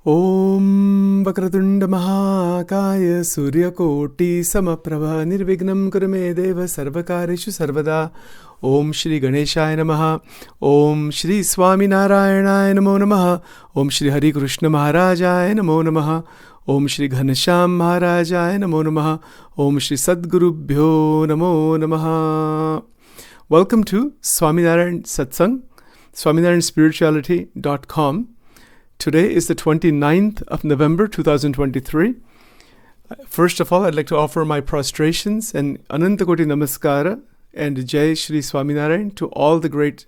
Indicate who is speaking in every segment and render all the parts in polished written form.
Speaker 1: Om Vakratunda Mahakaya Suryakoti Samaprabha Nirvignam Kurme Deva Sarvakarishu Sarvada. Om Shri Ganeshaya Namaha. Om Shri Swaminarayan Namo Namaha. Om Shri Hari Krishna Maharajaya Namo Namaha. Om Shri Ghanasham Maharajaya Namo Namaha. Om Shri Sadgurubhyo Namo Namaha. Welcome to Swaminarayan Satsang, SwaminarayanSpirituality.com. Today is the 29th of November 2023. First of all, I'd like to offer my prostrations and Anantakoti Namaskara and Jai Shri Swaminarayan to all the great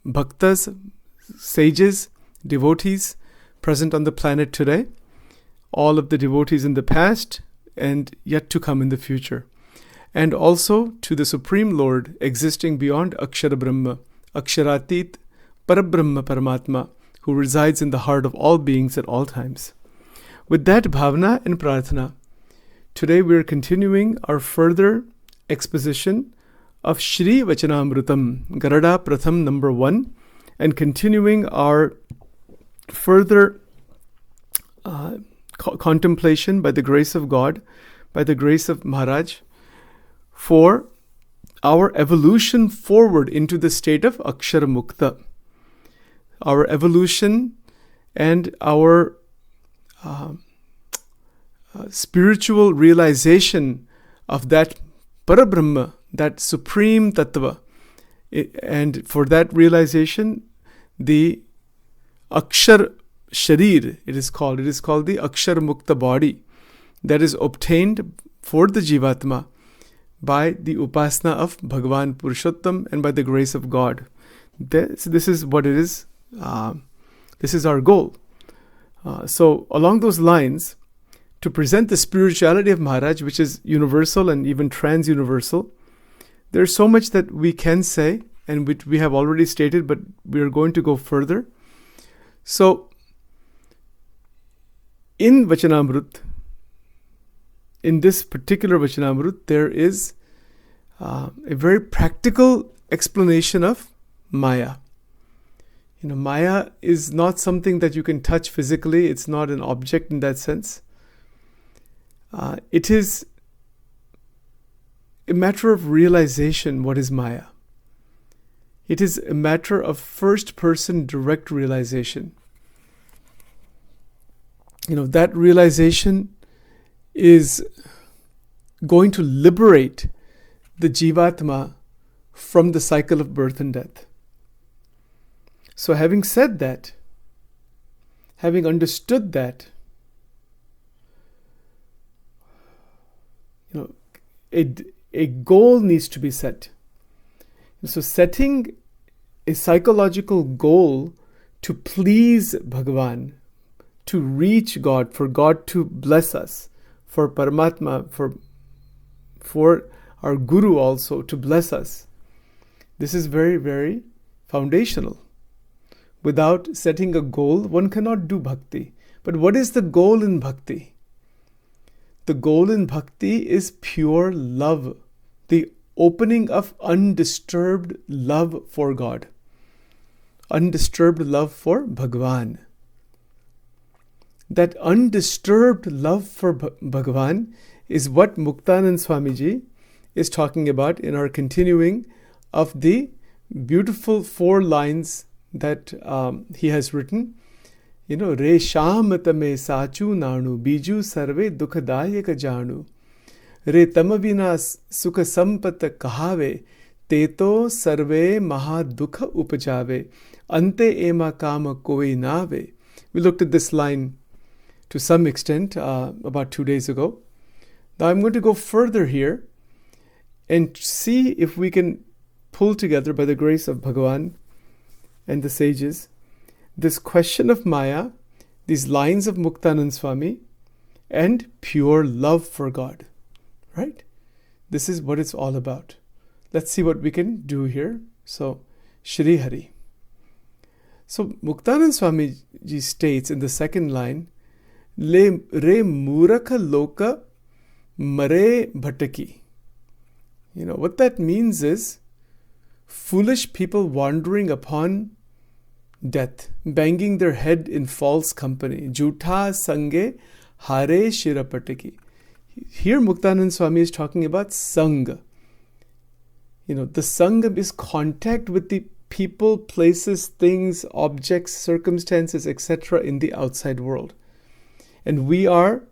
Speaker 1: bhaktas, sages, devotees present on the planet today, all of the devotees in the past and yet to come in the future, and also to the Supreme Lord existing beyond Akshara Brahma, Aksharatit, Parabrahma Paramatma, who resides in the heart of all beings at all times. With that bhavana and prarthana, today we are continuing our further exposition of Shri Vachanamrutam, Garada Pratham number 1, and continuing our further contemplation by the grace of God, by the grace of Maharaj, for our evolution forward into the state of Akshara Mukta. Our evolution and our spiritual realization of that Parabrahma, that supreme Tattva. And for that realization, the Akshar Sharir, it is called the Akshar Mukta body that is obtained for the Jivatma by the Upasana of Bhagavan Purushottam and by the grace of God. This is what it is. This is our goal. So along those lines, to present the spirituality of Maharaj, which is universal and even trans-universal, there's so much that we can say and which we have already stated, but we are going to go further. So in Vachanamrut, in this particular Vachanamrut, there is a very practical explanation of Maya. Maya is not something that you can touch physically. It's not an object in that sense. It is a matter of realization. What is Maya? It is a matter of first-person direct realization. That realization is going to liberate the Jivatma from the cycle of birth and death. So having said that, having understood that, a goal needs to be set. So setting a psychological goal to please Bhagavan, to reach God, for God to bless us, for Paramatma, for our Guru also to bless us. This is very, very foundational. Without setting a goal, one cannot do bhakti. But what is the goal in bhakti? The goal in bhakti is pure love, the opening of undisturbed love for God, undisturbed love for Bhagavan. That undisturbed love for Bhagavan is what Muktanand Swamiji is talking about in our continuing of the beautiful 4 lines that he has written. Re shamatame sachu nanu biju sarve dukhadayaka janu. Re tamavina sukha sampata kahave teto sarve mahadukha upajave. Ante ema kama koi nave. We looked at this line to some extent about 2 days ago. Now I'm going to go further here and see if we can pull together by the grace of Bhagavan and the sages this question of Maya, these lines of Muktanand Swami, and pure love for God. Right? This is what it's all about. Let's see what we can do here. So, Shri Hari. So, Muktanand Swamiji states in the second line, Le re murakha loka mare bhataki. What that means is foolish people wandering upon death, banging their head in false company. Jhutha sange hare shirapataki. Here Muktanand Swami is talking about sangha. The sangha is contact with the people, places, things, objects, circumstances, etc. in the outside world. And we are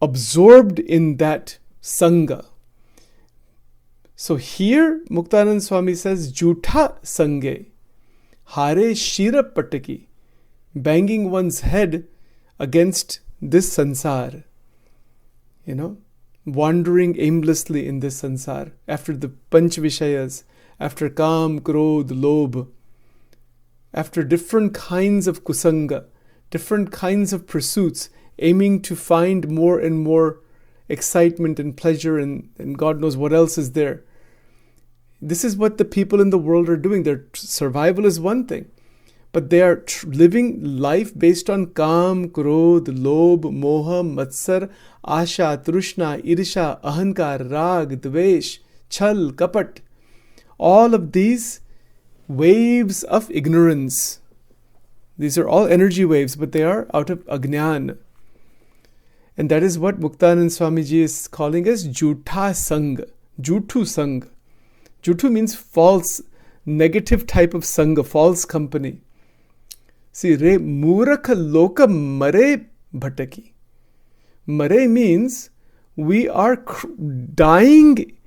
Speaker 1: absorbed in that sangha. So here Muktanand Swami says, Jhutha sange hare shirapataki, banging one's head against this sansar. Wandering aimlessly in this sansar, after the panch vishayas, after kam, krodh, lobh, after different kinds of kusanga, different kinds of pursuits, aiming to find more and more excitement and pleasure and God knows what else is there. This is what the people in the world are doing. Their survival is one thing, but they are living life based on kam, krodh, lobh, moha, matsar, asha, trushna, irsha, ahankar, rag, dvesh, chal, kapat. All of these waves of ignorance. These are all energy waves, but they are out of ajnana. And that is what Muktanand Swamiji is calling as Jhutha Sangha, Jhuthu Sangha. Jhuthu means false, negative type of Sangha, false company. See, re Murakha Loka Mare Bhataki. Mare means we are dying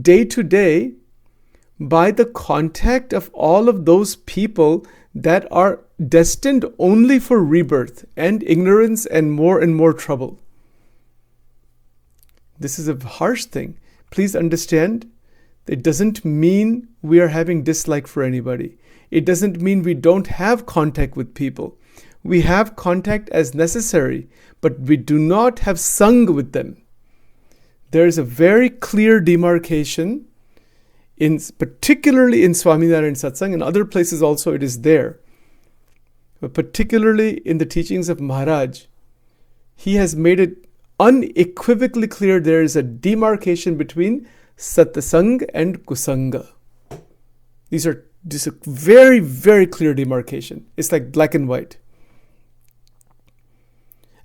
Speaker 1: day to day by the contact of all of those people that are destined only for rebirth and ignorance and more trouble. This is a harsh thing. Please understand, it doesn't mean we are having dislike for anybody. It doesn't mean we don't have contact with people. We have contact as necessary, but we do not have sangha with them. There is a very clear demarcation, particularly in Swaminarayan Satsang, and other places also it is there. But particularly in the teachings of Maharaj, he has made it unequivocally clear there is a demarcation between satsang and kusanga. These are just a very, very clear demarcation. It's like black and white.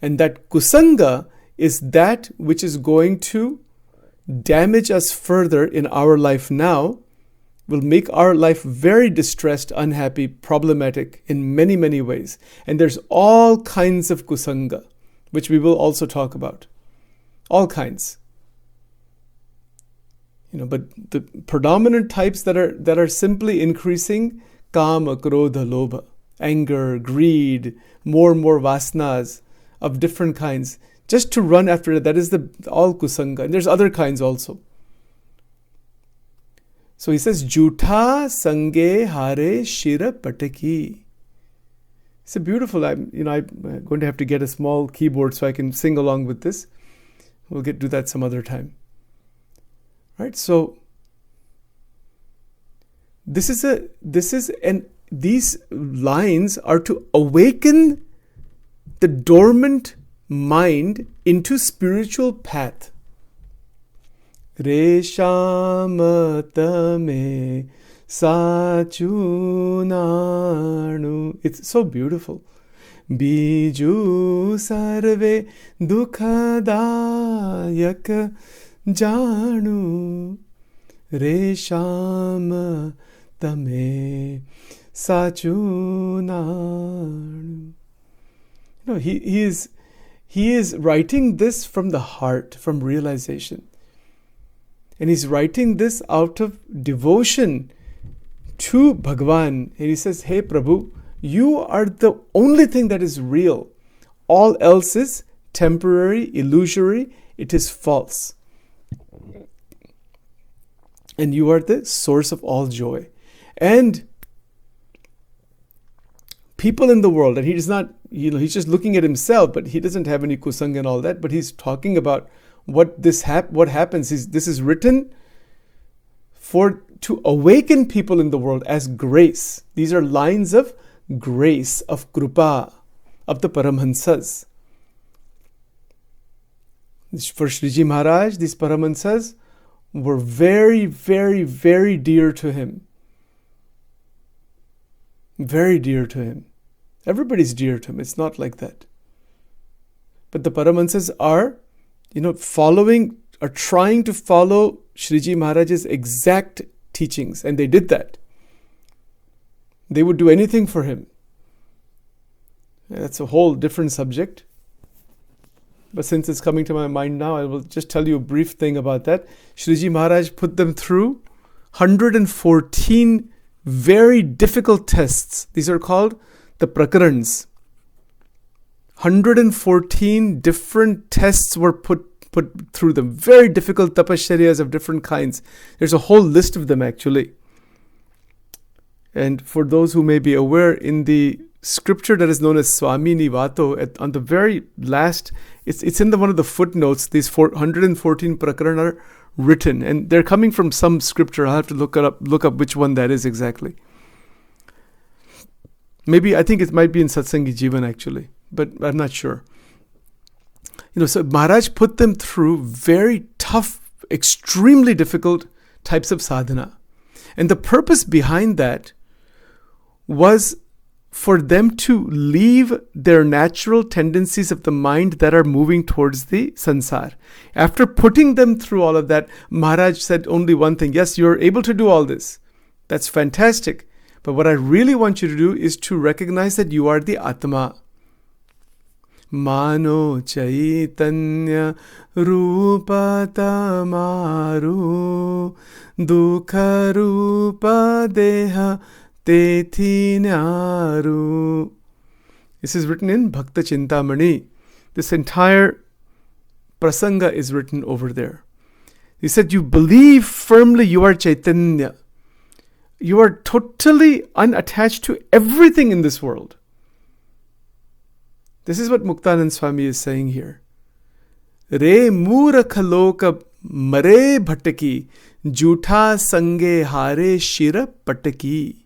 Speaker 1: And that kusanga is that which is going to damage us further in our life now, will make our life very distressed, unhappy, problematic in many, many ways. And there's all kinds of kusanga, which we will also talk about. All kinds. But the predominant types that are simply increasing, kama, krodha, lobha, anger, greed, more and more vasanas of different kinds, just to run after it, that is all kusanga. And there's other kinds also. So he says, Jhutha sange hare shira pataki. It's a beautiful, I'm going to have to get a small keyboard so I can sing along with this. We'll do that some other time. Right? So these lines are to awaken the dormant mind into spiritual path. Reshamatame sachunanu. It's so beautiful. Biju sarve dukhadayak janu. Reshamatame sachunanu. He is writing this from the heart, from realization. And he's writing this out of devotion to Bhagavan. And he says, hey Prabhu, you are the only thing that is real. All else is temporary, illusory, it is false. And you are the source of all joy. And people in the world, and he does not, he's just looking at himself, but he doesn't have any kusanga and all that, but he's talking about what happens. This is written to awaken people in the world as grace. These are lines of grace, of krupa, of the Paramahansas. For Sriji Maharaj, these Paramahansas were very, very, very dear to him. very dear to him. Everybody's dear to him. It's not like that. But the Paramahansas are, trying to follow Shriji Maharaj's exact teachings. And they did that. They would do anything for him. That's a whole different subject. But since it's coming to my mind now, I will just tell you a brief thing about that. Shriji Maharaj put them through 114 very difficult tests. These are called the prakarans. 114 different tests were put through them. Very difficult tapasyaryas of different kinds. There's a whole list of them actually. And for those who may be aware, in the scripture that is known as Swaminarayan, on the very last, it's in one of the footnotes. These 114 prakarana are written, and they're coming from some scripture. I'll have to look up which one that is exactly. Maybe, I think it might be in Satsangi Jivan actually, but I'm not sure. So Maharaj put them through very tough, extremely difficult types of sadhana. And the purpose behind that was for them to leave their natural tendencies of the mind that are moving towards the sansar. After putting them through all of that, Maharaj said only one thing. Yes, you're able to do all this. That's fantastic. But what I really want you to do is to recognize that you are the Atma. Mano chaitanya rupa tamaru dukha rupa deha Tethinyaru. This is written in Bhakta Chintamani. This entire prasanga is written over there. He said, you believe firmly you are Chaitanya. You are totally unattached to everything in this world. This is what Muktanand Swami is saying here. Re murakhaloka mare bhataki jutha sange hare shira pataki.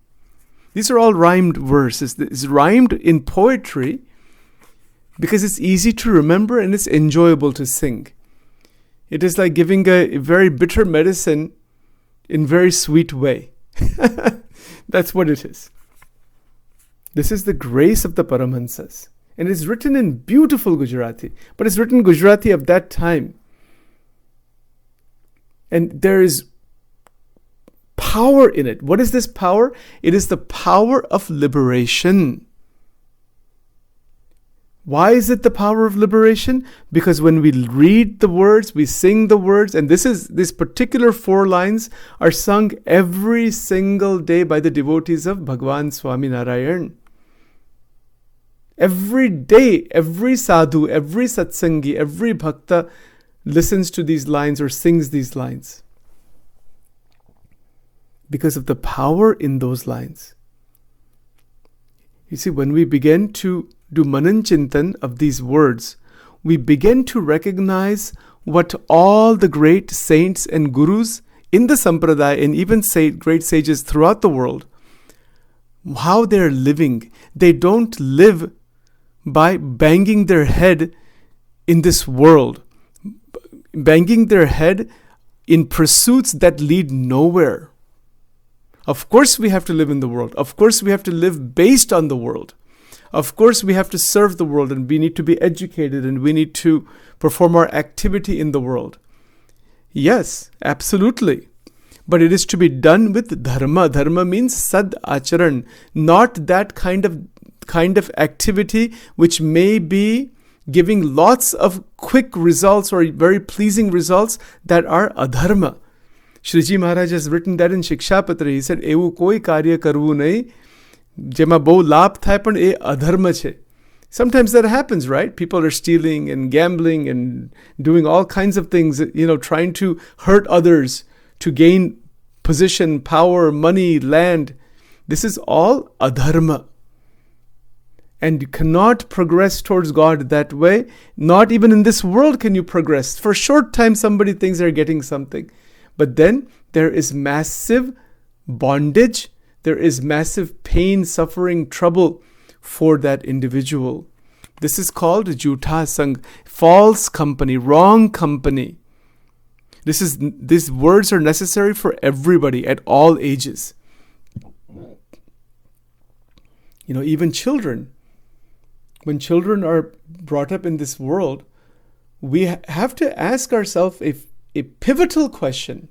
Speaker 1: These are all rhymed verses. It's rhymed in poetry because it's easy to remember and it's enjoyable to sing. It is like giving a very bitter medicine in very sweet way. That's what it is. This is the grace of the Paramahansas. And it's written in beautiful Gujarati. But it's written Gujarati of that time. And there is power in it. What is this power? It is the power of liberation. Why is it the power of liberation? Because when we read the words, we sing the words, and this particular 4 lines are sung every single day by the devotees of Bhagwan Swaminarayan. Every day, every sadhu, every satsangi, every bhakta listens to these lines or sings these lines. Because of the power in those lines. You see, when we begin to do manan chintan of these words, we begin to recognize what all the great saints and gurus in the sampradaya and even great sages throughout the world, how they're living. They don't live by banging their head in this world, banging their head in pursuits that lead nowhere. Of course we have to live in the world. Of course we have to live based on the world. Of course we have to serve the world, and we need to be educated, and we need to perform our activity in the world. Yes, absolutely. But it is to be done with dharma. Dharma means sad acharan, not that kind of activity which may be giving lots of quick results or very pleasing results that are adharma. Shriji Maharaj has written that in Shikshapatra. He said, "Evu koi karya karvu nahi, jema bau labh થાય પણ એ અધર્મ છે." Sometimes that happens, right? People are stealing and gambling and doing all kinds of things, trying to hurt others to gain position, power, money, land. This is all adharma. And you cannot progress towards God that way. Not even in this world can you progress. For a short time, somebody thinks they're getting something. But then there is massive bondage. There is massive pain, suffering, trouble for that individual. This is called Jutha Sang, false company, wrong company. These words are necessary for everybody at all ages. Even children. When children are brought up in this world, we have to ask ourselves a pivotal question.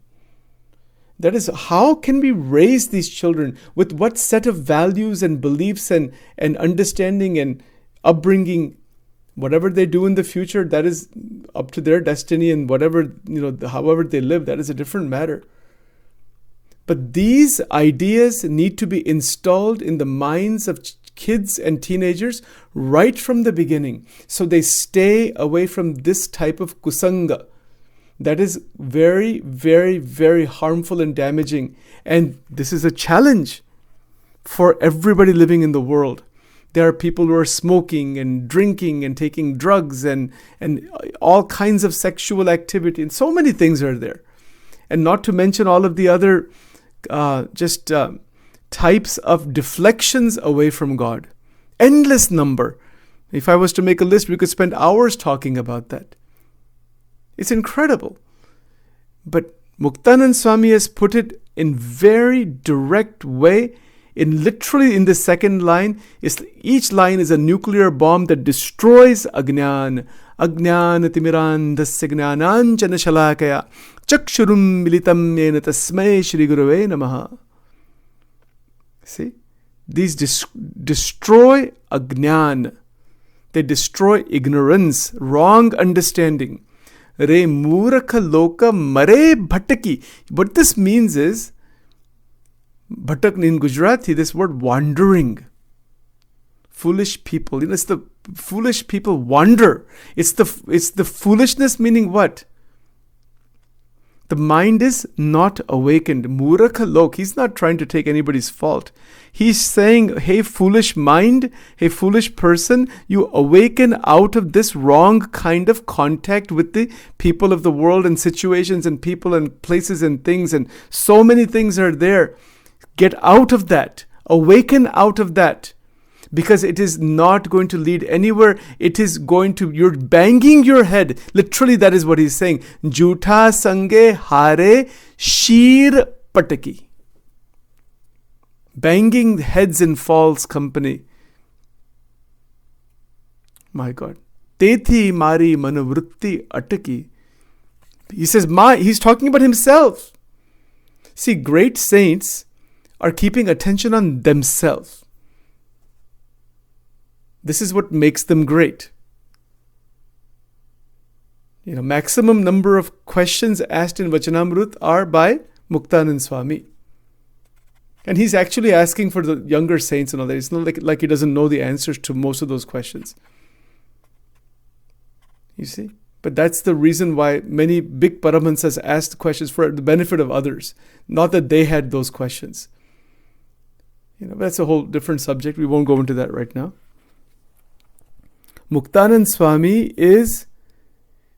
Speaker 1: That is, how can we raise these children? With what set of values and beliefs and understanding and upbringing? Whatever they do in the future, that is up to their destiny, and whatever, however they live, that is a different matter. But these ideas need to be installed in the minds of kids and teenagers right from the beginning, so they stay away from this type of kusanga that is very, very, very harmful and damaging. And this is a challenge for everybody living in the world. There are people who are smoking and drinking and taking drugs and all kinds of sexual activity, and so many things are there. And not to mention all of the other types of deflections away from God. Endless number. If I was to make a list, we could spend hours talking about that. It's incredible. But Muktanand Swami has put it in very direct way. Literally in the second line, each line is a nuclear bomb that destroys Ajnana. Ajnana timirandasya jnananjana shalakaya chakshurum militam yena tasmai Shri Gurave Namaha. See? These destroy Ajnana. They destroy ignorance, wrong understanding. Re muraka loka mare bhataki. What this means is, bhatak in Gujarati, this word wandering. Foolish people. It's the foolish people wander. It's the foolishness, meaning what? The mind is not awakened. Muraka lok. He's not trying to take anybody's fault. He's saying, hey, foolish mind, hey, foolish person, you awaken out of this wrong kind of contact with the people of the world and situations and people and places and things, and so many things are there. Get out of that. Awaken out of that. Because it is not going to lead anywhere. It is going to, you're banging your head. Literally, that is what he's saying. Jhutha sange hare sheer pataki. Banging heads in false company. My God. Tethi mari manavrutti ataki. He says, he's talking about himself. See, great saints are keeping attention on themselves. This is what makes them great. Maximum number of questions asked in Vachanamrut are by Muktanand Swami. And he's actually asking for the younger saints and all that. It's not like he doesn't know the answers to most of those questions. You see? But that's the reason why many big Paramahansas asked questions for the benefit of others. Not that they had those questions. That's a whole different subject. We won't go into that right now. Muktanand Swami is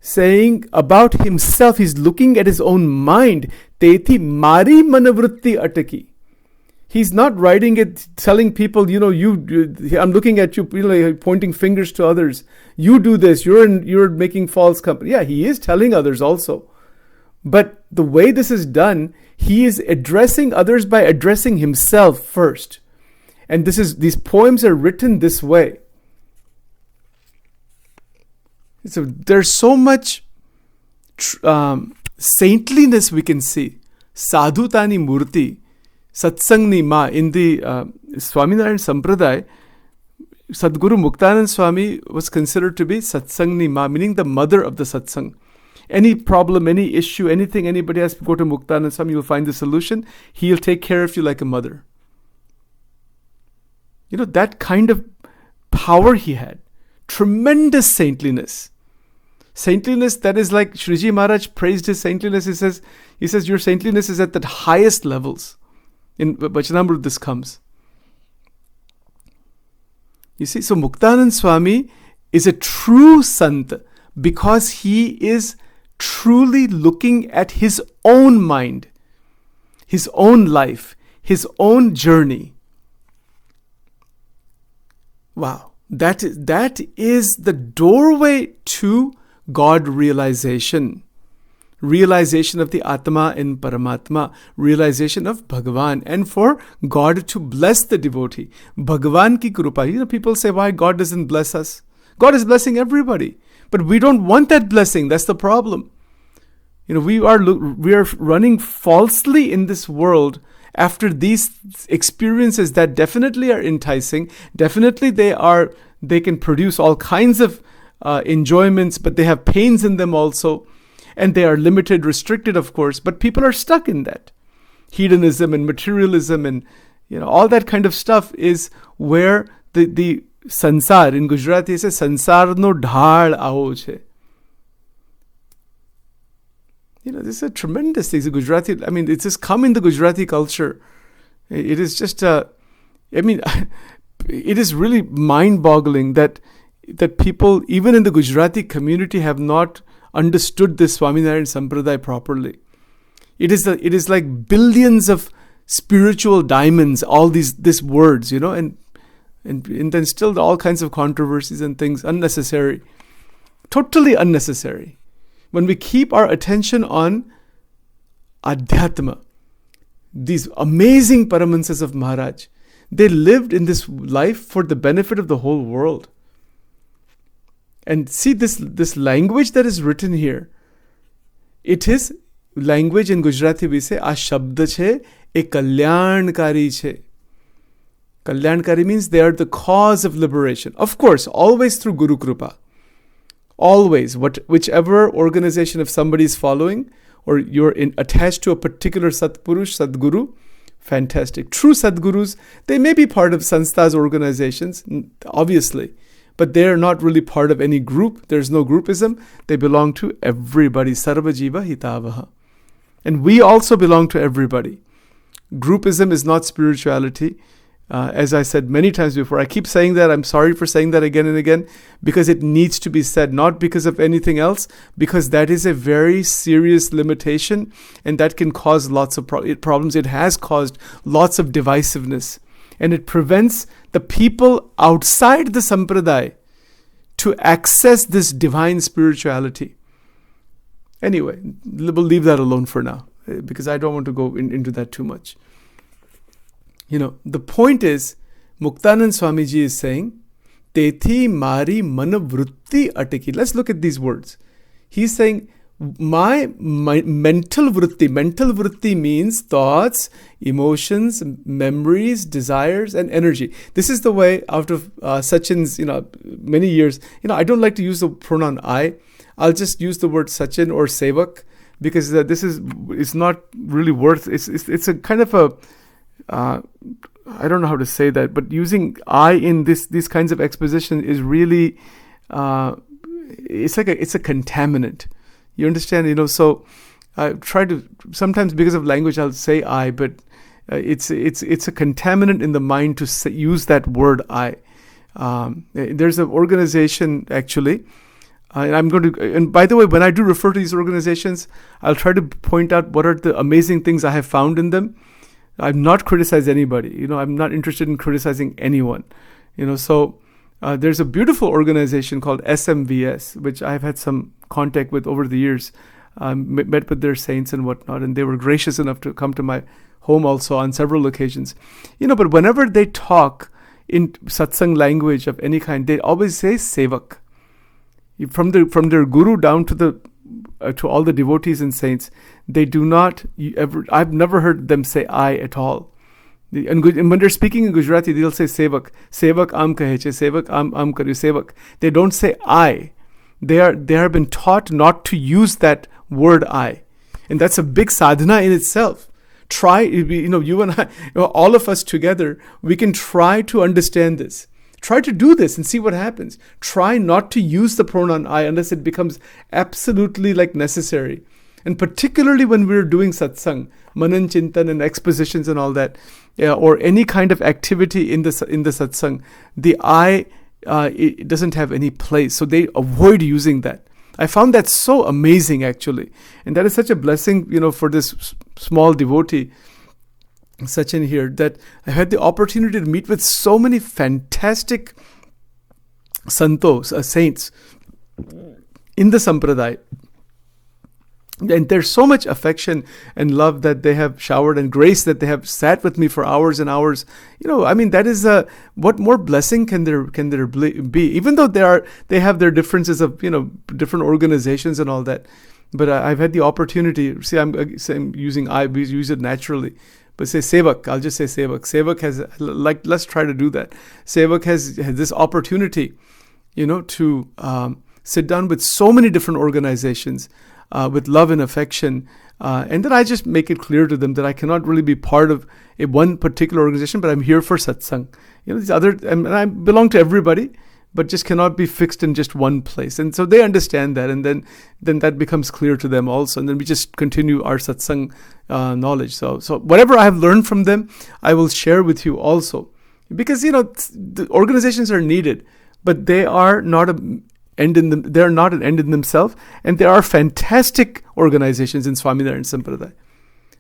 Speaker 1: saying about himself, he's looking at his own mind. Tethi mari manavrutti ataki. He's not writing it, telling people, I'm looking at you, pointing fingers to others. You do this, you're making false company. Yeah, he is telling others also. But the way this is done, he is addressing others by addressing himself first. And these poems are written this way. So there's so much saintliness we can see. Sadhutani murti, satsang ni ma. In the Swaminarayan Sampradaya, Sadguru Muktanand Swami was considered to be satsang ni ma, meaning the mother of the satsang. Any problem, any issue, anything anybody has to go to Muktanand Swami, you'll find the solution. He'll take care of you like a mother. That kind of power he had. Tremendous saintliness. Saintliness that is like Shriji Maharaj praised his saintliness. He says your saintliness is at the highest levels. In Vachanamrut this comes. You see, so Muktanand Swami is a true sant because he is truly looking at his own mind, his own life, his own journey. Wow, that is the doorway to God realization. realization of the Atma in Paramatma, realization of Bhagavan, and for God to bless the devotee. Bhagavan ki krupa. People say, why God doesn't bless us? God is blessing everybody. But we don't want that blessing. That's the problem. We are running falsely in this world after these experiences that definitely are enticing. Definitely they can produce all kinds of enjoyments, but they have pains in them also. And they are limited, restricted, of course. But people are stuck in that. Hedonism and materialism and all that kind of stuff is where the sansar, in Gujarati says, sansar no dhal ao che. This is a tremendous thing. Gujarati, it's just come in the Gujarati culture. It is just, it is really mind-boggling that people, even in the Gujarati community, have not understood this Swaminarayan Sampradaya properly. It is like billions of spiritual diamonds, all these words, and then still all kinds of controversies and things, unnecessary, totally unnecessary. When we keep our attention on Adhyatma, these amazing Paramahansas of Maharaj, they lived in this life for the benefit of the whole world. And see this language that is written here. It is language in Gujarati we say, a shabda che, e kalyankari che. Kalyankari means they are the cause of liberation. Of course, always through Guru Krupa. Always, whichever organization if somebody is following, or you're attached to a particular Satpurush, Sadguru, fantastic. True Sadgurus, they may be part of Sanstha's organizations, obviously, but they're not really part of any group. There's no groupism. They belong to everybody. Sarva Jiva Hitavaha. And we also belong to everybody. Groupism is not spirituality. As I said many times before, I keep saying that. I'm sorry for saying that again and again, because it needs to be said, not because of anything else, because that is a very serious limitation and that can cause lots of problems. It has caused lots of divisiveness, and it prevents the people outside the Sampradaya to access this divine spirituality. Anyway, we'll leave that alone for now, because I don't want to go into that too much. The point is, Muktanand Swamiji is saying, Tethi mari mana vritti ataki. Let's look at these words. He's saying, my mental vritti. Mental vritti means thoughts, emotions, memories, desires, and energy. This is the way out of Sachin's, many years. I don't like to use the pronoun I. I'll just use the word Sachin or Sevak, because it's not really worth. It's a kind of a I don't know how to say that, but using I in these kinds of exposition is really it's a contaminant. You understand? So I try to, sometimes because of language I'll say I, but it's a contaminant in the mind to use that word I. There's an organization actually, and by the way, when I do refer to these organizations, I'll try to point out what are the amazing things I have found in them. I've not criticized anybody. I'm not interested in criticizing anyone. So there's a beautiful organization called SMVS, which I've had some contact with over the years. Met with their saints and whatnot, and they were gracious enough to come to my home also on several occasions. But whenever they talk in satsang language of any kind, they always say sevak. From their guru down to all the devotees and saints, they do not I've never heard them say I at all. And when they're speaking in Gujarati, they'll say sevak. Sevak am kahe che, sevak am karyu sevak. They don't say I. They have been taught not to use that word I. And that's a big sadhana in itself. Try, you and I, all of us together, we can try to understand this. Try to do this and see what happens. Try not to use the pronoun I unless it becomes absolutely necessary. And particularly when we're doing satsang, manan chintan and expositions and all that, or any kind of activity in the satsang, the I it doesn't have any place. So they avoid using that. I found that so amazing actually. And that is such a blessing, for this small devotee, Sachin here, that I had the opportunity to meet with so many fantastic santos, saints in the sampradaya. And there's so much affection and love that they have showered, and grace that they have sat with me for hours and hours. That is what more blessing can there be? Even though they have their differences of different organizations and all that, but I've had the opportunity. See, I'm using we use it naturally, but say Sevak. I'll just say Sevak. Sevak has let's try to do that. Sevak has this opportunity, to sit down with so many different organizations. With love and affection, and then I just make it clear to them that I cannot really be part of one particular organization, but I'm here for satsang. These other, and I belong to everybody, but just cannot be fixed in just one place. And so they understand that, and then that becomes clear to them also. And then we just continue our satsang knowledge. So whatever I have learned from them, I will share with you also, because the organizations are needed, but they are not they're not an end in themselves, and there are fantastic organizations in Swaminarayan Sampradaya.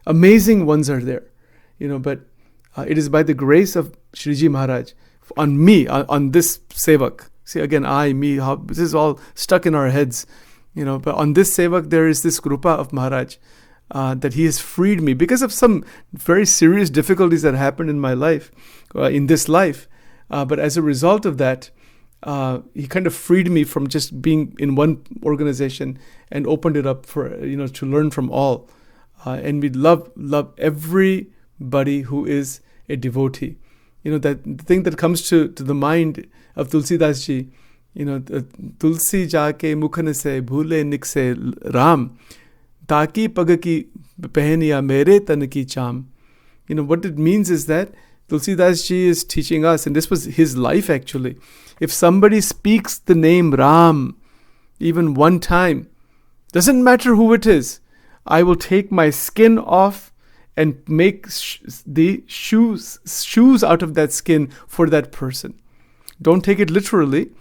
Speaker 1: Amazing ones are there, but it is by the grace of Shriji Maharaj on me, on this sevak. See, again, this is all stuck in our heads, but on this sevak, there is this krupa of Maharaj, that he has freed me because of some very serious difficulties that happened in my life, in this life. But as a result of that, he kind of freed me from just being in one organization and opened it up for to learn from all, and we love everybody who is a devotee. That thing that comes to the mind of Tulsidas Ji, Tulsi jaake mukhan se bhule nikse Ram, taki pagaki pehniya mere tan ki cham. What it means is that Tulsidas Ji is teaching us, and this was his life actually. If somebody speaks the name Ram even one time, doesn't matter who it is, I will take my skin off and make the shoes out of that skin for that person. Don't take it literally.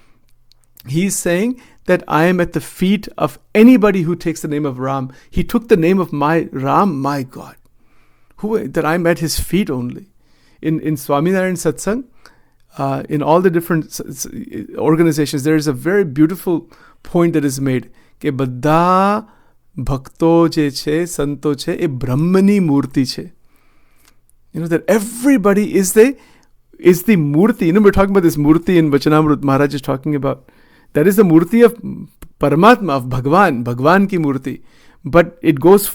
Speaker 1: He's saying that I am at the feet of anybody who takes the name of Ram. He took the name of my Ram, my God, that I'm at his feet only. In Swaminarayan Satsang, in all the different organizations, there is a very beautiful point that is made. Ke badha bhakto je che, santo che, e brahmani murti che. That everybody is the murti. We're talking about this murti in Vachanamrut. Maharaj is talking about. That is the murti of Paramatma, of Bhagwan ki murti. But it goes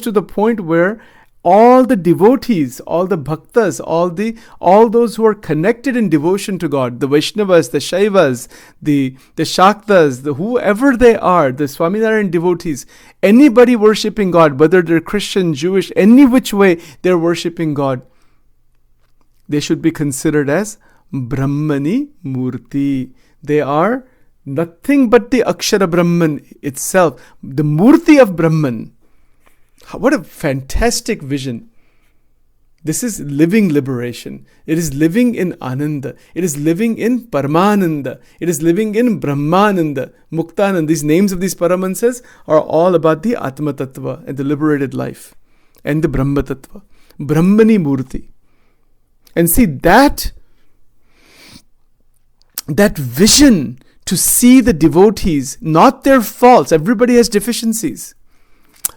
Speaker 1: to the point where all the devotees, all the bhaktas, all those who are connected in devotion to God, the Vaishnavas, the Shaivas, the Shaktas, whoever they are, the Swaminarayan devotees, anybody worshipping God, whether they're Christian, Jewish, any which way they're worshipping God, they should be considered as Brahmani Murti. They are nothing but the Akshara Brahman itself, the Murti of Brahman. What a fantastic vision. This is living liberation. It is living in Ananda. It is living in Paramananda. It is living in Brahmananda, Muktananda. These names of these Paramansas are all about the Atma Tattva and the liberated life and the Brahma Tattva. Brahmani Murti. And see that vision to see the devotees, not their faults. Everybody has deficiencies.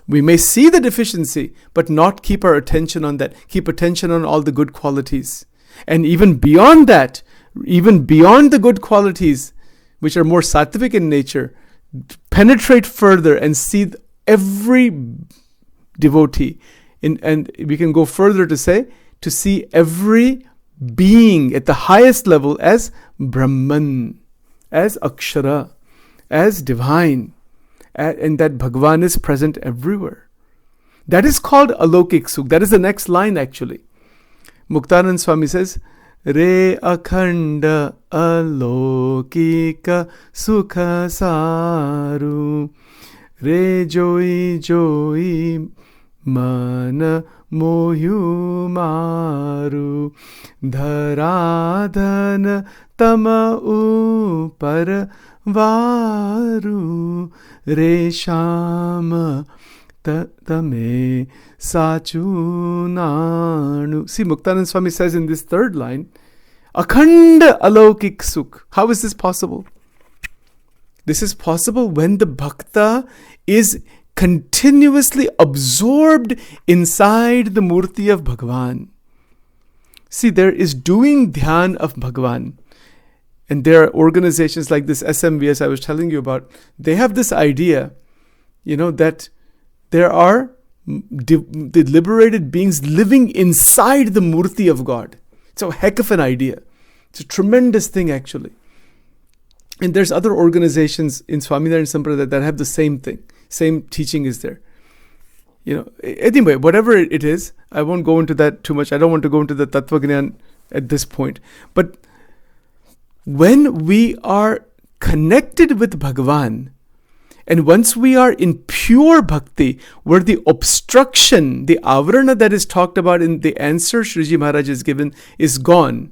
Speaker 1: We may see the deficiency, but not keep our attention on that. Keep attention on all the good qualities. And even beyond that, even beyond the good qualities, which are more sattvic in nature, penetrate further and see every devotee. And we can go further to say, to see every being at the highest level as Brahman, as Akshara, as divine. And that Bhagavan is present everywhere. That is called Alokik Sukh. That is the next line actually. Muktanand Swami says, Re akhanda alokika sukha saru, Re joi mana mohu maru, Dharadhan tama upar varu, Re shama tame sachunanu. See, Muktanand Swami says in this third line, Akhanda alokik sukh. How is this possible? This is possible when the bhakta is continuously absorbed inside the Murti of Bhagavan. See, there is doing dhyan of Bhagavan. And there are organizations like this SMVS I was telling you about. They have this idea, that there are the liberated beings living inside the Murti of God. It's a heck of an idea. It's a tremendous thing, actually. And there's other organizations in Swaminarayan Sampradaya that have the same thing. Same teaching is there. Anyway, whatever it is, I won't go into that too much. I don't want to go into the Tattva Gnyan at this point. But when we are connected with Bhagavan, and once we are in pure bhakti, where the obstruction, the avarana that is talked about in the answer Shriji Maharaj is given is gone.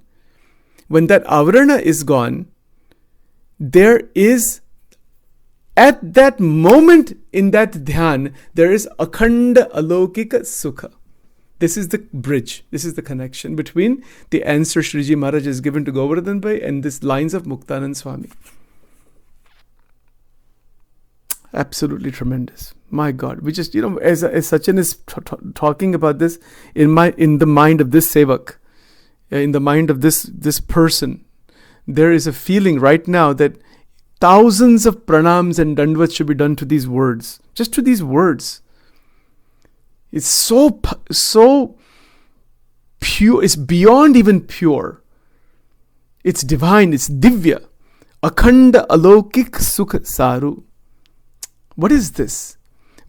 Speaker 1: When that avarana is gone, there is, at that moment in that dhyan, there is akhanda alaukika sukha. This is the bridge. This is the connection between the answer Shriji Maharaj is given to Govardhan Bhai and these lines of Muktanand Swami. Absolutely tremendous. My God, we just, as Sachin is talking about this, in the mind of this sevak, in the mind of this person, there is a feeling right now that thousands of pranams and dandavats should be done to these words, just to these words. It's so pure. It's beyond even pure. It's divine. It's divya. Akhanda alaukik sukha saru. What is this?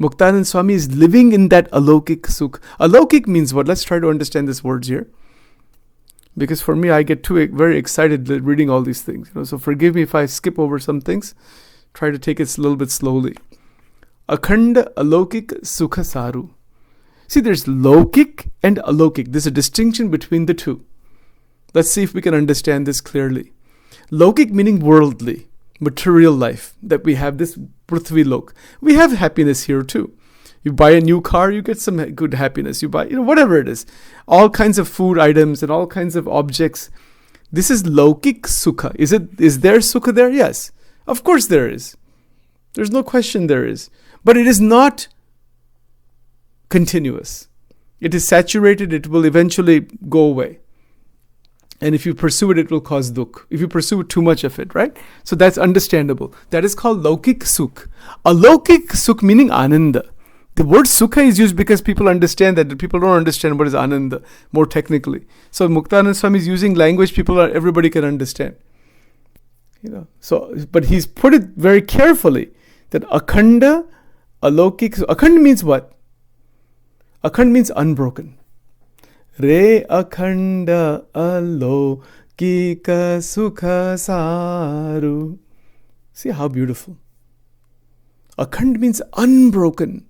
Speaker 1: Muktanand Swami is living in that alaukik sukh. Alaukik means what? Let's try to understand these words here. Because for me, I get very excited reading all these things. So forgive me if I skip over some things. Try to take it a little bit slowly. Akhanda alaukik sukha saru. See, there's laukik and alaukik. There's a distinction between the two. Let's see if we can understand this clearly. Laukik meaning worldly, material life, that we have this Prithvi Lok. We have happiness here too. You buy a new car, you get some good happiness. You buy, whatever it is. All kinds of food items and all kinds of objects. This is Laukik Sukha. Is there Sukha there? Yes. Of course there is. There's no question there is. But it is not continuous. It is saturated. It will eventually go away. And if you pursue it, it will cause dukh. If you pursue too much of it, right? So that's understandable. That is called Laukik Sukh. Alaukik Sukh meaning Ananda. The word Sukha is used because people understand that. People don't understand what is Ananda more technically. So Muktanand Swami is using language everybody can understand. But he's put it very carefully that Akhanda, Alaukik. Akhanda means what? Akhanda means unbroken. Re akhanda alaukika sukha saru. See how beautiful. Akhand means unbroken.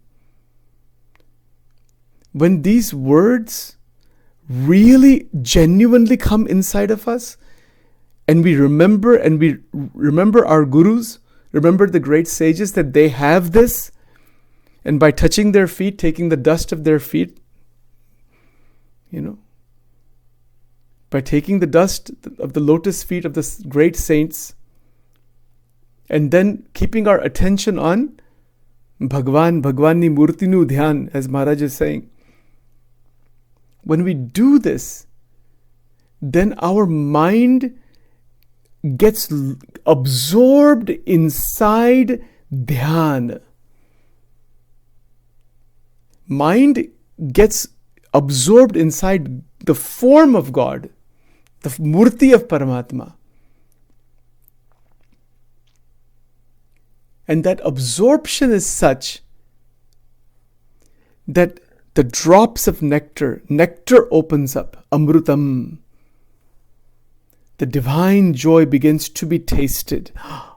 Speaker 1: When these words really genuinely come inside of us, and we remember our gurus, remember the great sages that they have this, and by touching their feet, taking the dust of their feet, by taking the dust of the lotus feet of the great saints, and then keeping our attention on Bhagwan ni Murtinu Dhyan, as Maharaj is saying. When we do this, then our mind gets absorbed inside Dhyan. Mind gets absorbed inside the form of God, the Murti of Paramatma. And that absorption is such that the drops of nectar opens up, Amrutam. The divine joy begins to be tasted.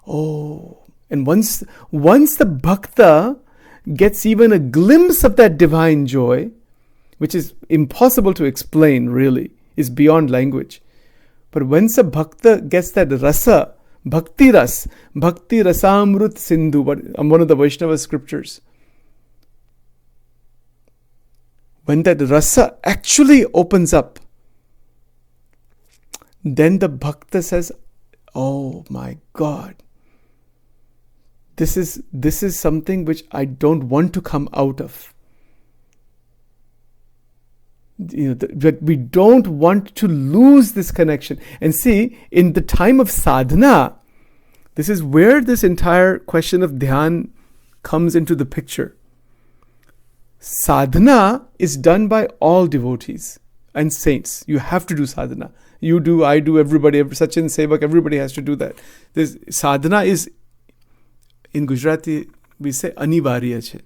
Speaker 1: Oh, and once the bhakta gets even a glimpse of that divine joy, which is impossible to explain really, is beyond language. But once a bhakta gets that rasa, bhakti rasamrut sindhu, one of the Vaishnava scriptures, when that rasa actually opens up, then the bhakta says, oh my God, this is something which I don't want to come out of. That we don't want to lose this connection. And see, in the time of sadhana, this is where this entire question of dhyan comes into the picture. Sadhana is done by all devotees and saints. You have to do sadhana. You do, I do, everybody, Sachin Sevak, everybody has to do that. This sadhana is, in Gujarati, we say anivarya chhe.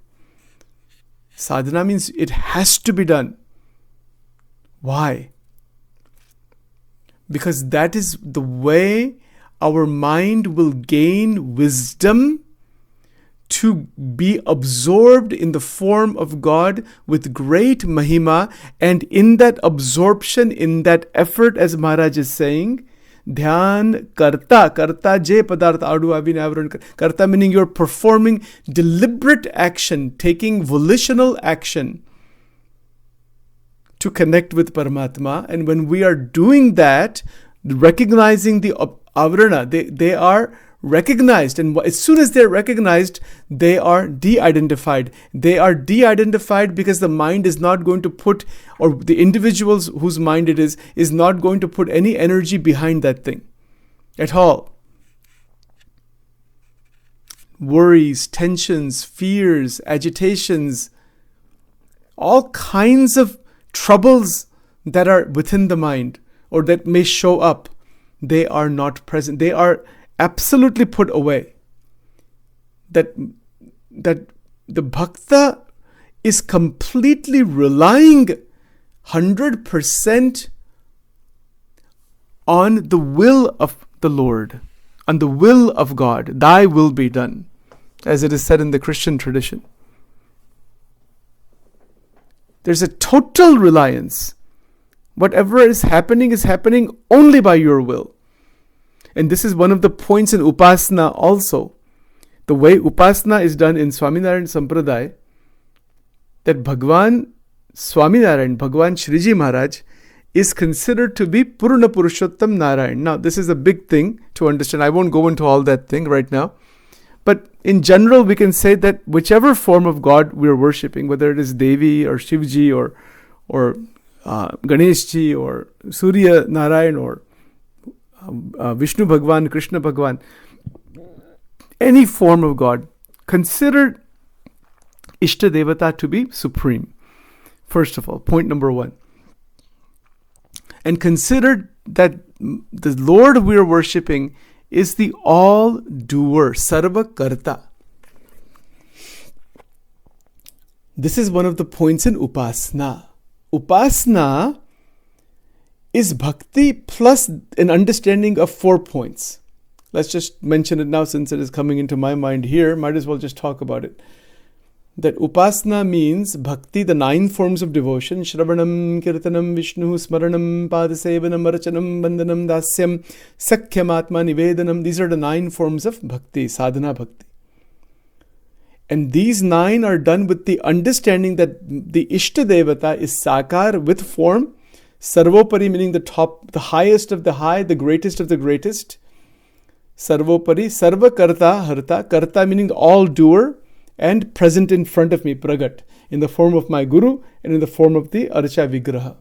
Speaker 1: Sadhana means it has to be done. Why? Because that is the way our mind will gain wisdom to be absorbed in the form of God with great mahima, and in that absorption, in that effort, as Maharaj is saying, dhyan karta je padartha adu abhin avran karta, meaning you're performing deliberate action, taking volitional action to connect with Paramatma. And when we are doing that, recognizing the avrana, they are recognized, and as soon as they're recognized, they are de-identified. They are de-identified because the mind is not going to put, or the individuals whose mind it is not going to put any energy behind that thing at all. Worries, tensions, fears, agitations, all kinds of troubles that are within the mind or that may show up, they are not present. They are absolutely put away. That the bhakta is completely relying 100% on the will of the Lord, on the will of God. Thy will be done, as it is said in the Christian tradition. There's a total reliance. Whatever is happening only by your will. And this is one of the points in Upasana also. The way Upasana is done in Swaminarayan Sampradaya, that Bhagwan Swaminarayan, Bhagwan Shriji Maharaj, is considered to be Purna Purushottam Narayan. Now, this is a big thing to understand. I won't go into all that thing right now. But in general, we can say that whichever form of God we are worshipping, whether it is Devi or Shivji or Ganeshji or Surya Narayan or Vishnu Bhagwan, Krishna Bhagwan, any form of God, consider Ishta Devata to be supreme. First of all, point number one. And consider that the Lord we are worshipping is the all-doer, Sarva Karta. This is one of the points in Upasana. Upasana is bhakti plus an understanding of 4 points. Let's just mention it now since it is coming into my mind here. Might as well just talk about it. That Upasana means bhakti, the 9 forms of devotion. Shravanam, Kirtanam, Vishnu, Smaranam, Padasevanam, Arachanam, Bandhanam, Dasyam, Sakhyam, Atma, Nivedanam. These are the 9 forms of bhakti, sadhana bhakti. And these 9 are done with the understanding that the Ishta Devata is Sakar with form. Sarvopari meaning the top, the highest of the high, the greatest of the greatest. Sarvopari, Sarva Karta, Harta, Karta meaning the all-doer, and present in front of me, Pragat, in the form of my Guru and in the form of the Archa Vigraha.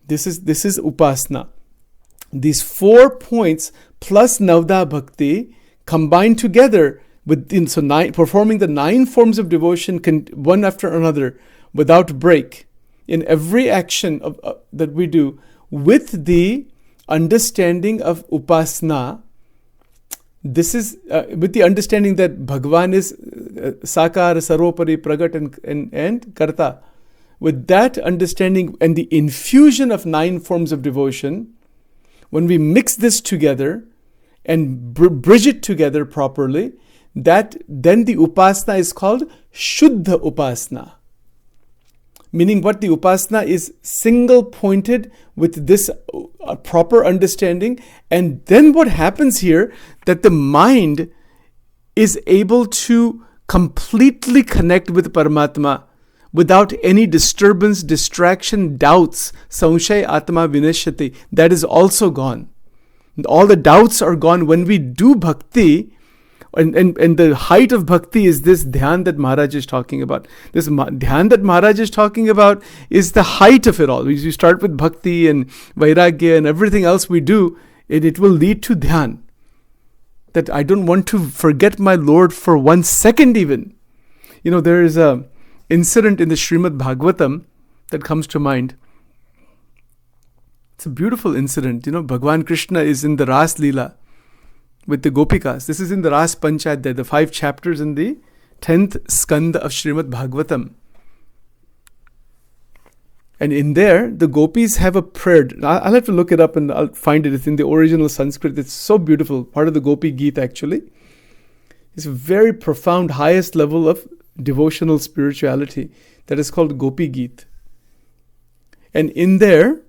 Speaker 1: This is Upasana. These 4 points plus Navda Bhakti combined together performing the 9 forms of devotion one after another without break in every action that we do with the understanding of Upasana. This is with the understanding that Bhagwan is Sakar, Sarvopari, Pragat and Karta. With that understanding and the infusion of 9 forms of devotion, when we mix this together and bridge it together properly, then the Upasana is called Shuddha Upasana. Meaning what the Upasana is single pointed with this proper understanding. And then what happens here, that the mind is able to completely connect with Paramatma without any disturbance, distraction, doubts. Sanshay Atma Vinashyati. That is also gone. All the doubts are gone. When we do bhakti, And the height of bhakti is this dhyan that Maharaj is talking about. This dhyan that Maharaj is talking about is the height of it all. You start with bhakti and vairagya and everything else we do, it will lead to dhyan. That I don't want to forget my Lord for 1 second even. There is a incident in the Srimad Bhagavatam that comes to mind. It's a beautiful incident. Bhagwan Krishna is in the Ras Leela with the Gopikas. This is in the Ras Panchadhyaya, the 5 chapters in the 10th skanda of Srimad Bhagavatam. And in there, the gopis have a prayer. I'll have to look it up and I'll find it. It's in the original Sanskrit. It's so beautiful. Part of the Gopi Geet, actually. It's a very profound, highest level of devotional spirituality that is called Gopi Geet. And in there,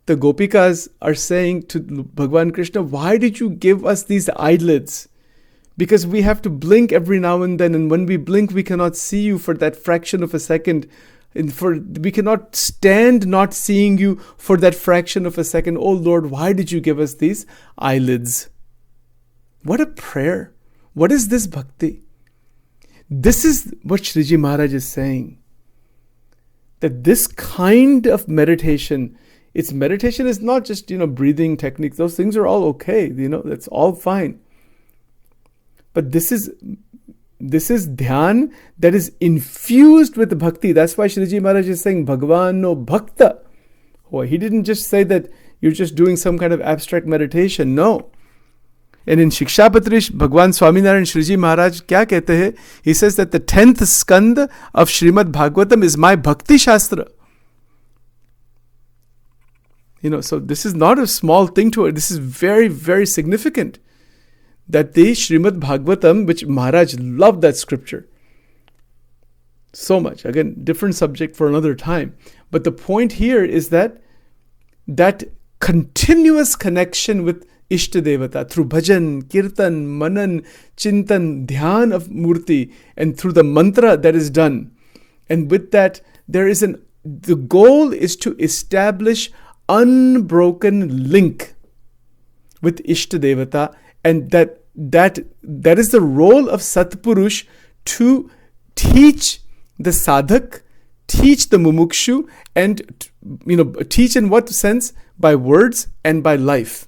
Speaker 1: the Gopikas are saying to Bhagwan Krishna, why did you give us these eyelids? Because we have to blink every now and then. And when we blink, we cannot see you for that fraction of a second. We cannot stand not seeing you for that fraction of a second. Oh Lord, why did you give us these eyelids? What a prayer. What is this bhakti? This is what Shriji Maharaj is saying. That this kind of meditation, its meditation is not just, breathing techniques. Those things are all okay. That's all fine. But this is dhyan that is infused with bhakti. That's why Shriji Maharaj is saying Bhagavan no bhakta. Oh, he didn't just say that you're just doing some kind of abstract meditation. No. And in Shikshapatri, Bhagwan Swaminarayan Shriji Maharaj kya kehte hai? He says that the 10th skanda of Srimad Bhagavatam is my bhakti shastra. So this is not a small thing to it. This is very, very significant. That the Srimad Bhagavatam, which Maharaj loved that scripture so much. Again, different subject for another time. But the point here is that continuous connection with Ishta Devata through bhajan, kirtan, manan, chintan, dhyan of Murti, and through the mantra that is done. And with that, the goal is to establish unbroken link with Ishta Devata. And that is the role of Satpurush, to teach the sadhak, teach the mumukshu, and teach in what sense? By words and by life.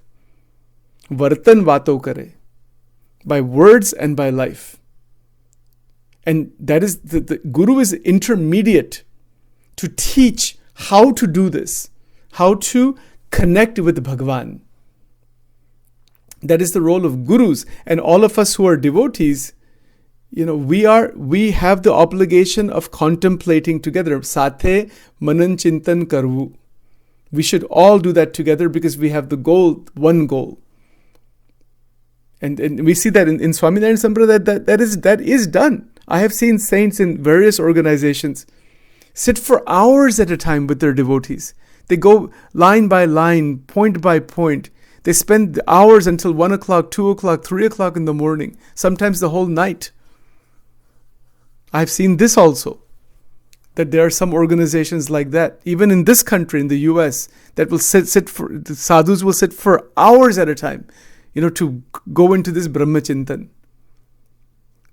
Speaker 1: Vartan vato kare. By words and by life. And that is the Guru is intermediate to teach how to do this, how to connect with Bhagavan. That is the role of gurus. And all of us who are devotees, we have the obligation of contemplating together. Sathe manan chintan karvu. We should all do that together because we have the goal, one goal. And we see that in Swaminarayan Sampradaya that is done. I have seen saints in various organizations sit for hours at a time with their devotees. They go line by line, point by point. They spend hours until 1 o'clock, 2 o'clock, 3 o'clock in the morning, sometimes the whole night. I've seen this also, that there are some organizations like that, even in this country, in the US, that will the sadhus will sit for hours at a time, to go into this Brahmachintan.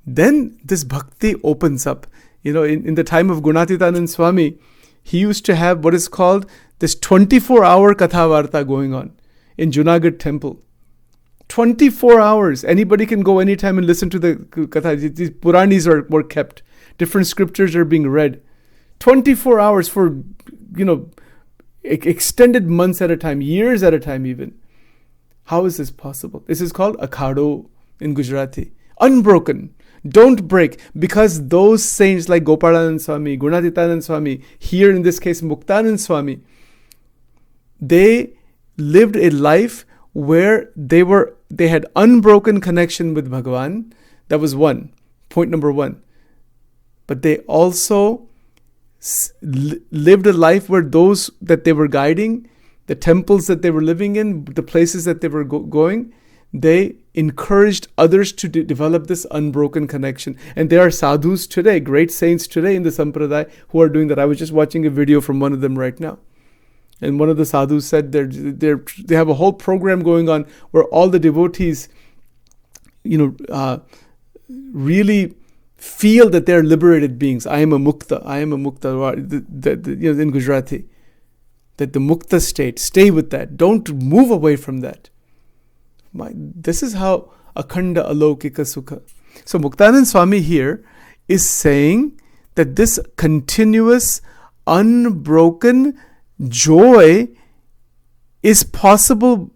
Speaker 1: Then this bhakti opens up. In the time of Gunatitanand Swami, he used to have what is called this 24-hour Katha-varta going on in Junagadh temple. 24 hours. Anybody can go anytime and listen to the Katha. These Puranis were kept. Different scriptures are being read. 24 hours for, extended months at a time, years at a time even. How is this possible? This is called akhado in Gujarati. Unbroken. Don't break. Because those saints like Gopalanand Swami, Gunatitanand Swami, here in this case Muktanand Swami, they lived a life where they had unbroken connection with Bhagavan. That was point number one. But they also lived a life where those that they were guiding, the temples that they were living in, the places that they were going, they encouraged others to develop this unbroken connection. And there are sadhus today, great saints today in the Sampradaya who are doing that. I was just watching a video from one of them right now. And one of the sadhus said they have a whole program going on where all the devotees, really feel that they're liberated beings. I am a mukta. I am a mukta. In Gujarati, that the mukta state, stay with that. Don't move away from that. This is how akhanda alaukika sukha. So Muktanand Swami here is saying that this continuous, unbroken joy is possible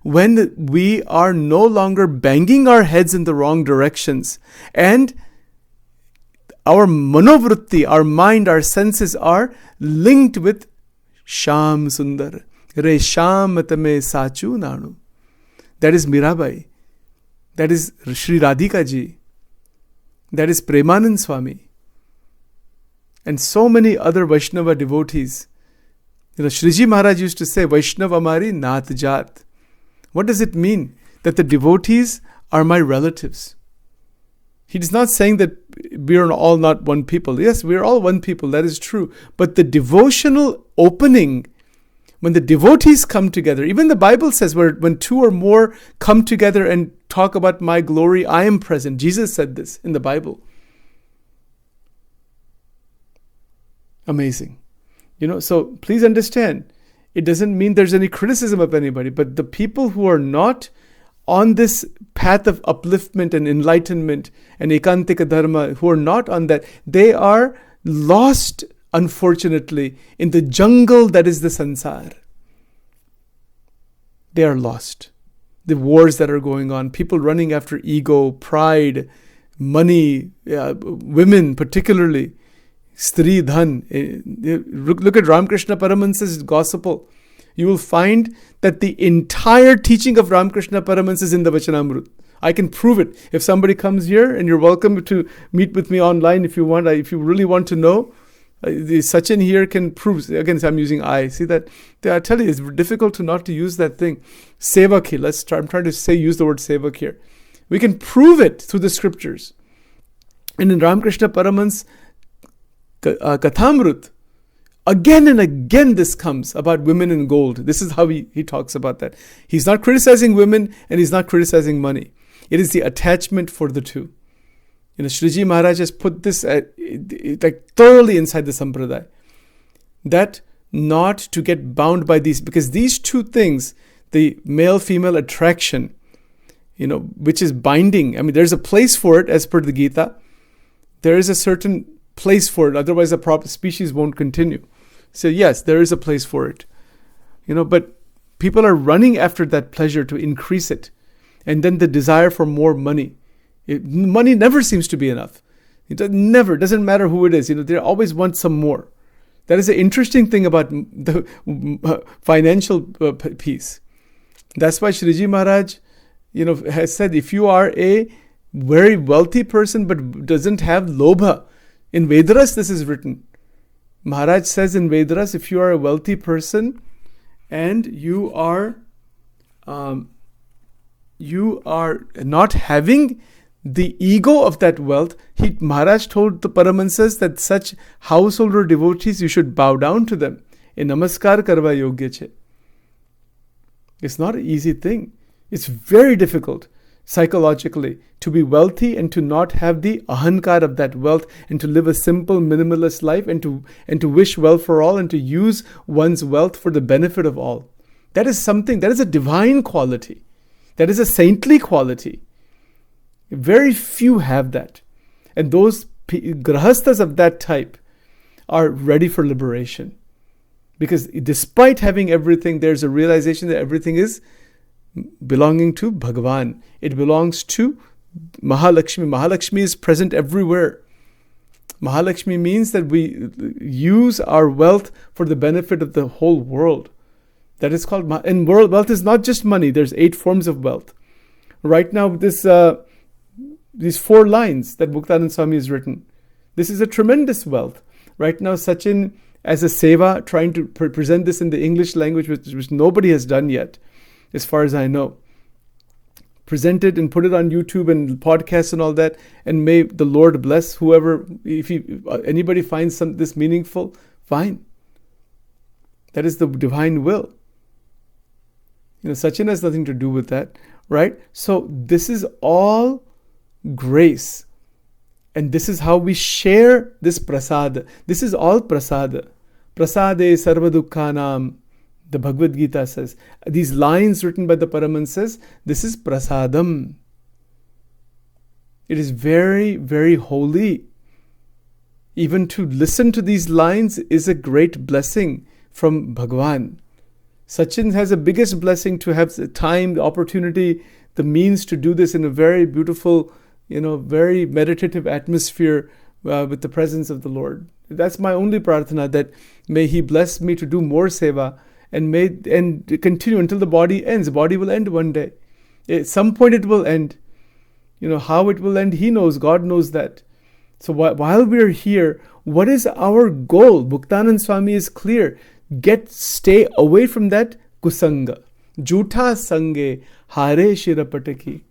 Speaker 1: when we are no longer banging our heads in the wrong directions, and our manovritti, our mind, our senses are linked with Sham Sundar. Re Sham Matame Sachu Nanu. That is Mirabai. That is Sri Radhika Ji. That is Premanand Swami. And so many other Vaishnava devotees. Shriji Maharaj used to say, Vaishnava Amari Nath Jat. What does it mean? That the devotees are my relatives. He is not saying that we are all not one people. Yes, we are all one people. That is true. But the devotional opening, when the devotees come together, even the Bible says when two or more come together and talk about my glory, I am present. Jesus said this in the Bible. Amazing. So please understand, it doesn't mean there's any criticism of anybody, but the people who are not on this path of upliftment and enlightenment and ekantika dharma, who are not on that, they are lost, unfortunately, in the jungle that is the sansar. They are lost. The wars that are going on, people running after ego, pride, money, women particularly, Stri Dhan. Look at Ramakrishna Paramahansa's gospel. You will find that the entire teaching of Ramakrishna Paramahansa is in the Vachanamrut. I can prove it. If somebody comes here, and you're welcome to meet with me online if you want. If you really want to know, the Sachin here can prove. Again, I'm using I. See that? I tell you, it's difficult to use that thing. Sevak here. I'm trying to use the word sevak here. We can prove it through the scriptures. And in Ramakrishna Paramahansa Kathamrut, again and again this comes about women in gold. This is how he talks about that. He's not criticizing women and he's not criticizing money. It is the attachment for the two. Shriji Maharaj has put this thoroughly inside the Sampradaya. That not to get bound by these, because these two things, the male-female attraction, which is binding. There's a place for it as per the Gita. There is a certain place for it, otherwise the proper species won't continue. So yes, there is a place for it. But people are running after that pleasure to increase it. And then the desire for more money. Money never seems to be enough. Doesn't matter who it is. They always want some more. That is the interesting thing about the financial piece. That's why Shriji Maharaj, has said, if you are a very wealthy person but doesn't have lobha, in Vedas this is written. Maharaj says in Vedas, if you are a wealthy person and you are not having the ego of that wealth, Maharaj told the Paramahansas that such householder devotees, you should bow down to them. A namaskar karva yogya che. It's not an easy thing. It's very difficult psychologically to be wealthy and to not have the ahankar of that wealth, and to live a simple minimalist life, and to wish well for all, and to use one's wealth for the benefit of all. That is a divine quality. That is a saintly quality. Very few have that. And those grahasthas of that type are ready for liberation. Because despite having everything, there's a realization that everything is belonging to Bhagavan. It belongs to Mahalakshmi. Mahalakshmi is present everywhere. Mahalakshmi means that we use our wealth for the benefit of the whole world. That is called, and wealth is not just money. There's 8 forms of wealth. Right now, these 4 lines that Muktanand Swami has written, this is a tremendous wealth. Right now, Sachin, as a seva, trying to present this in the English language, which nobody has done yet, as far as I know. Present it and put it on YouTube and podcasts and all that, and may the Lord bless whoever. If anybody finds this meaningful, fine. That is the divine will. Sachin has nothing to do with that, right? So this is all grace. And this is how we share this prasad. This is all prasad. Prasade sarva dukkhanam. The Bhagavad Gita says. These lines written by the Paramahansas, this is prasadam. It is very, very holy. Even to listen to these lines is a great blessing from Bhagwan. Sachin has the biggest blessing to have the time, the opportunity, the means to do this in a very beautiful, very meditative atmosphere with the presence of the Lord. That's my only prarthana, that may He bless me to do more seva and continue until the body ends. The body will end one day. At some point it will end. How it will end, He knows. God knows that. So while we're here, what is our goal? Muktanand Swami is clear. Stay away from that kusanga. Jhutha sange hare shirapataki.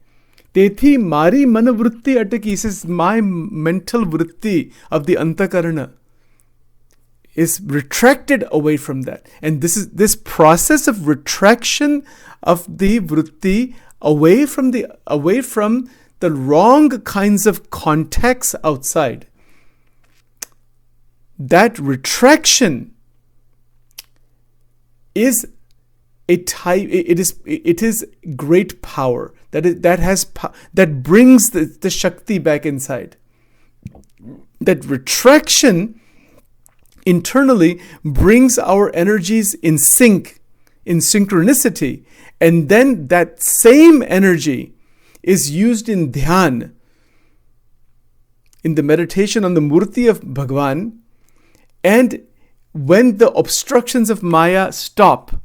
Speaker 1: Tethi mari manavrutti ataki. He says, my mental vritti of the antakarana is retracted away from that. And this process of retraction of the vritti away from the wrong kinds of contacts outside. That retraction is a type. It is great power. That brings the Shakti back inside. That retraction internally brings our energies in sync, in synchronicity, and then that same energy is used in dhyan, in the meditation on the murti of Bhagwan. And when the obstructions of Maya stop,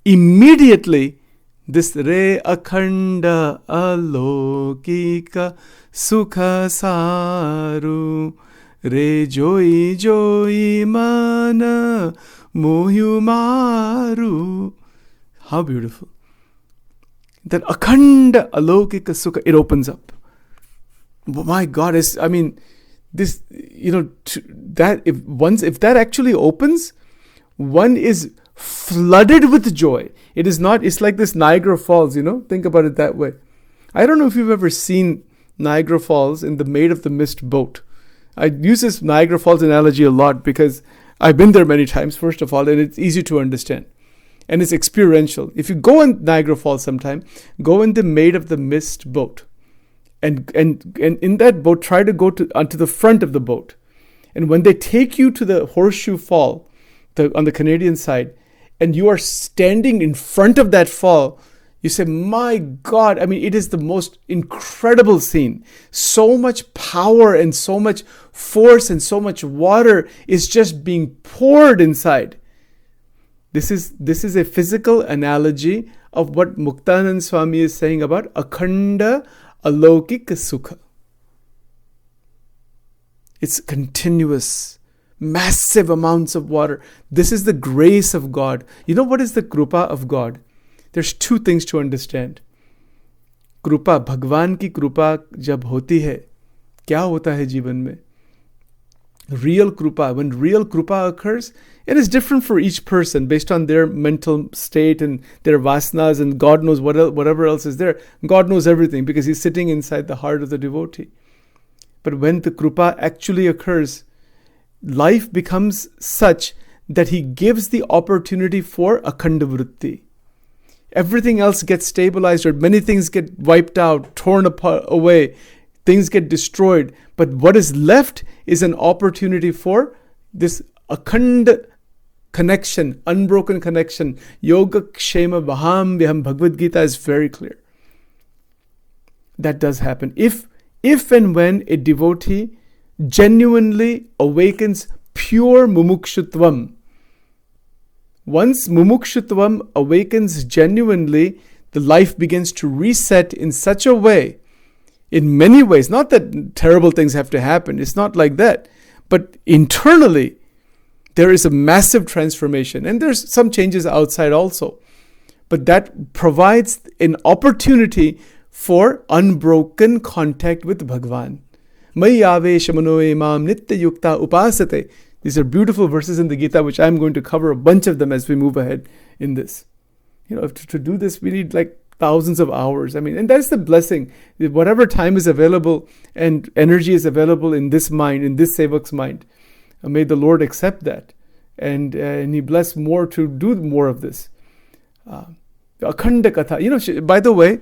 Speaker 1: immediately this re akhanda alokika sukha saru re joy joy mana mohu maru. How beautiful. That akhanda alokika sukha, it opens up. My God, if that actually opens, one is flooded with joy. It's like this Niagara Falls, think about it that way. I don't know if you've ever seen Niagara Falls in the Maid of the Mist boat. I use this Niagara Falls analogy a lot because I've been there many times, first of all, and it's easy to understand. And it's experiential. If you go in Niagara Falls sometime, go in the Maid of the Mist boat. And in that boat, try to go onto the front of the boat. And when they take you to the Horseshoe Fall, on the Canadian side, and you are standing in front of that fall, you say, my God, it is the most incredible scene. So much power and so much force and so much water is just being poured inside. This is a physical analogy of what Muktanand Swami is saying about akhanda alaukika sukha. It's continuous, massive amounts of water. This is the grace of God. You know what is the krupa of God? There's two things to understand. Krupa, Bhagwan ki krupa jab hoti hai, kya hota hai जीवन में? Real krupa, when real krupa occurs, it is different for each person based on their mental state and their vasanas, and God knows whatever else is there. God knows everything because He's sitting inside the heart of the devotee. But when the krupa actually occurs, life becomes such that He gives the opportunity for akhanda vritti. Everything else gets stabilized, or many things get wiped out, torn apart, away. Things get destroyed. But what is left is an opportunity for this akhanda connection, unbroken connection. Yoga kshema vaham vyaham. Bhagavad Gita is very clear. That does happen. If and when a devotee genuinely awakens pure mumukshutvam. Once mumukshutvam awakens genuinely, the life begins to reset in such a way, in many ways, not that terrible things have to happen, it's not like that, but internally, there is a massive transformation, and there's some changes outside also. But that provides an opportunity for unbroken contact with Bhagwan. Mayyave shamano imam nitya yukta upasate. These are beautiful verses in the Gita, which I'm going to cover a bunch of them as we move ahead in this. To do this, we need like thousands of hours. I mean, and that's the blessing. Whatever time is available and energy is available in this mind, in this sevak's mind, may the Lord accept that, and He bless more to do more of this. Akhanda Katha. By the way,